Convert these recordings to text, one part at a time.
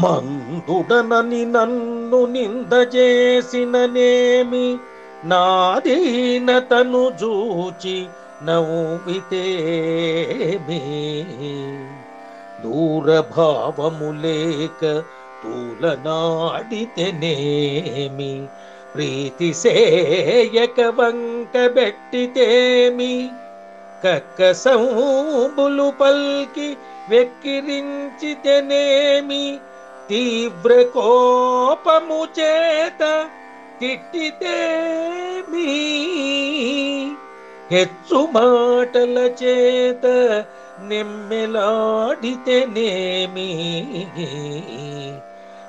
మందుడనని నన్ను నిందజేసిననేమి, నాదీనతను జూచి నవ్వితేమి. దూరభావము లేక తూలనాడితేనేమి, ప్రీతి సేయక వంక బెట్టితేమి. కక్కసంబులు పల్కి వెక్కిరించితేనేమి, తీవ్ర కోపము చేత తిట్టితేమి. హెచ్చు మాటల చేత నెమ్మెలాడితేనేమి,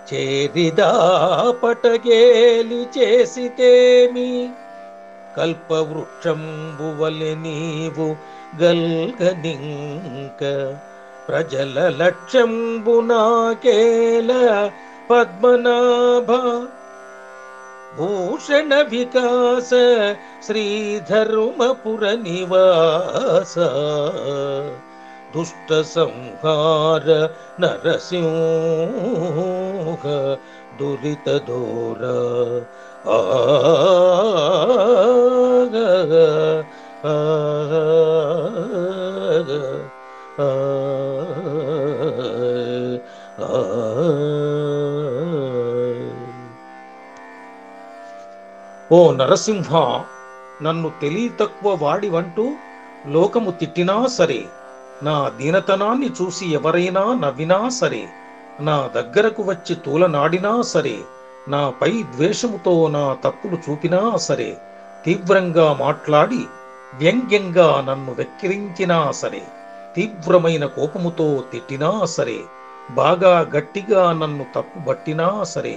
చేరిదాపటగేలి చేసితేమి. కల్పవృక్షంబువలె నీవు గల్గనింక, ప్రజల లక్ష్యంబు నాకేల పద్మనాభ. భూషణ వికాస శ్రీధర్మపుర నివాస, దుష్ట సంహార నరసింహ దురిత దూర. ఆ ఓ నరసింహ, నన్ను తెలివి తక్కువ వాడివంటూ లోకము తిట్టినా సరే, నా దీనతనాన్ని చూసి ఎవరైనా నవ్వినా సరే, నా దగ్గరకు వచ్చి తూలనాడినా సరే, నాపై ద్వేషముతో నా తప్పులు చూపినా సరే, తీవ్రంగా మాట్లాడి వ్యంగ్యంగా నన్ను వెక్కిరించినా సరే, తీవ్రమైన కోపముతో తిట్టినా సరే, బాగా గట్టిగా నన్ను తప్పుబట్టినా సరే,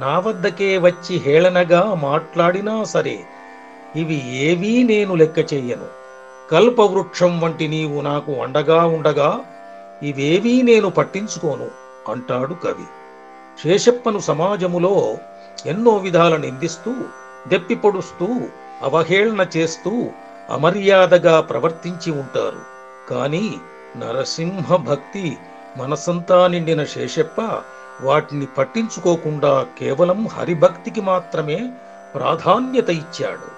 నా వద్దకే వచ్చి హేళనగా మాట్లాడినా సరే, ఇవి ఏవీ నేను లెక్క చెయ్యను. కల్పవృక్షం వంటి నీవు నాకు అండగా ఉండగా ఇవేవీ నేను పట్టించుకోను అంటాడు కవి. శేషప్పను సమాజములో ఎన్నో విధాల నిందిస్తూ, దెప్పిపొడుస్తూ, అవహేళన చేస్తూ అమర్యాదగా ప్రవర్తించి ఉంటారు. కాని నరసింహ భక్తి మనసంతా నిండిన శేషప్ప వాటిని పట్టించుకోకుండా కేవలం హరిభక్తికి మాత్రమే ప్రాధాన్యత ఇచ్చాడు.